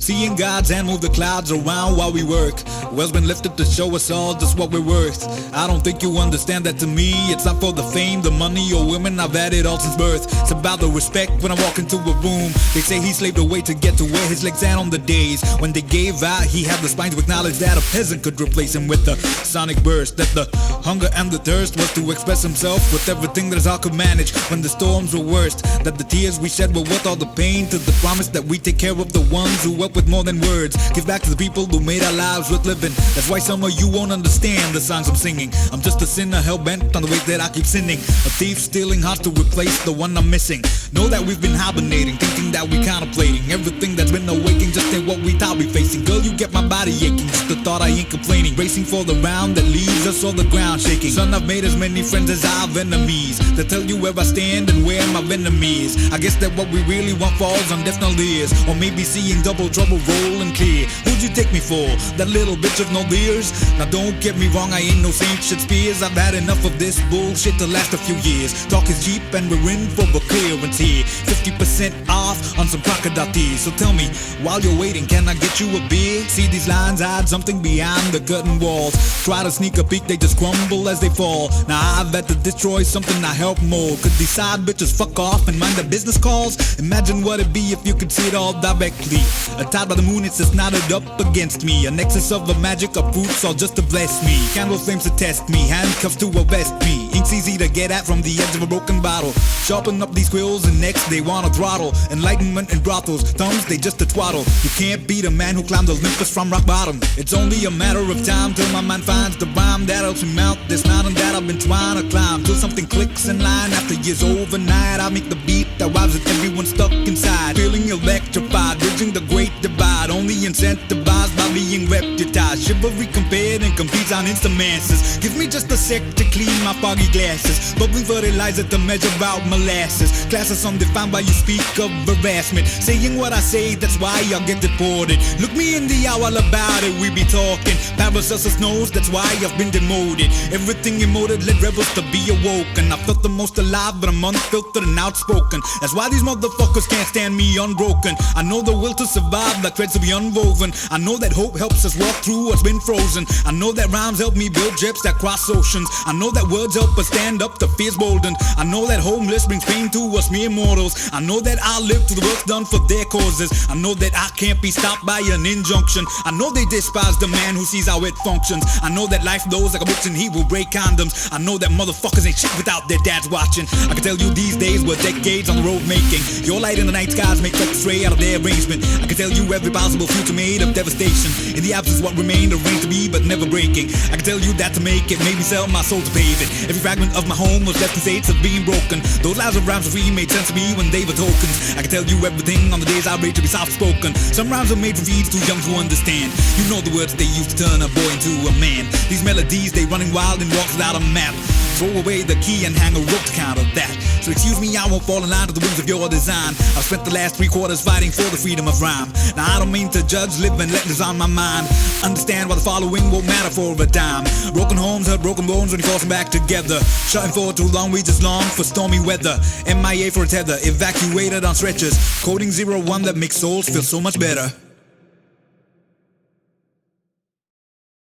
Seeing God's hand move the clouds around while we work. Well's been lifted to show us all just what we're worth. I don't think you understand that to me. It's not for the fame, the money, or women. I've had it all since birth. It's about the respect when I walk into a room. They say he slaved away to get to where his legs at on the days when they gave out. He had the spine to acknowledge that a peasant could replace him with a sonic burst. That the hunger and the thirst was to express himself with everything that his heart could manage when the storms were worst. That the tears we shed were worth all the pain, to the promise that we take care of the ones who help with more than words. Give back to the people who made our lives worth living. That's why some of you won't understand the songs I'm singing. I'm just a sinner hell-bent on the way that I keep sinning. A thief stealing hearts to replace the one I'm missing. Know that we've been hibernating, thinking that we contemplating everything that's been awaking, just ain't what we thought we facing. Girl, you get my body aching, just the thought I ain't complaining. Racing for the round that leaves us all the ground shaking. Son, I've made as many friends as I've enemies. They tell you where I stand and where my venom is. I guess that what we really want falls on deaf ears, or maybe seeing double trouble rolling clear. Who'd you take me for? That little bitch of no ears? Now don't get me wrong, I ain't no Saint Shakespeare's. I've had enough of this bullshit to last a few years. Talk is cheap and we're in for a clearance here. 50% off on some crocodile tears. So tell me, while you're waiting, can I get you a beer? See, these lines hide something behind the curtain walls. Try to sneak a peek, they just crumble as they fall. Now I've had to destroy something I help mold. Could these side bitches fuck off and mind their business calls? Imagine what it'd be if you could see it all directly. A tide by the moon, it's just knotted up against me. A nexus of a magic of fruits all just to bless me. Candle flames to test me, handcuffs to arrest me. Ink's easy to get at from the edge of a broken bottle. Sharpen up these quills and next they wanna throttle. Enlightenment and brothels, tongues they just a twaddle. You can't beat a man who climbed Olympus from rock bottom. It's only a matter of time till my mind finds the rhyme that helps me mount this mountain that I've been trying to climb. Till something clicks in line after years overnight. I make the beat that rises with everyone stuck inside. Feeling electrified, bridging the great divide. Only incentivized by being reputized. Chivalry compared and competes on instant masses. Give me just a sec to clean my foggy glasses. Bubbling fertilizer to measure out molasses. Classes undefined by you speak of harassment. Saying what I say, that's why I'll get deported. Look me in the eye while about it we be talking. Paracelsus knows that's why I've been demoted. Everything emoted led rebels to be awoken. I felt the most alive, but I'm unfiltered and outspoken. That's why these motherfuckers can't stand me unbroken. I know the will to survive like threads to be unwoven. I know that hope helps us walk through what's been frozen. I know that rhymes help me build ships that cross oceans. I know that words help us stand up to fears bolden. I know that homeless brings pain to us mere mortals. I know that I'll live till the work's done for their causes. I know that I can't be stopped by an injunction. I know they despise the man who sees how it functions. I know that life knows like a bitch and he will break condoms. I know that motherfuckers ain't shit without their dads watching. I can tell you these days were decades on the road making. Your light in the night skies make like a stray out of their arrangement. I can tell you every possible future made of devastation. In the absence what remained arranged to be but never breaking. I can tell you that to make it made me sell my soul to pave it. Every fragment of my home was left in states of being broken. Those lives of rhymes free made sense to me when they were tokens. I can tell you everything on the days I rage to be soft spoken. Some rhymes are made for feeds too young to understand. You know the words they use to turn a boy into a man. These melodies they running wild and walks without a map. Throw away the key and hang a rope to counter that. So excuse me, I won't fall in line to the whims of your design. I've spent the last 3 quarters fighting for the freedom of rhyme. Now I don't mean to judge, live and let this on my mind. Understand why the following won't matter for a dime. Broken homes hurt broken bones when you force them back together. Shutting for too long, we just long for stormy weather. MIA for a tether, evacuated on stretchers. Coding 01 that makes souls feel so much better.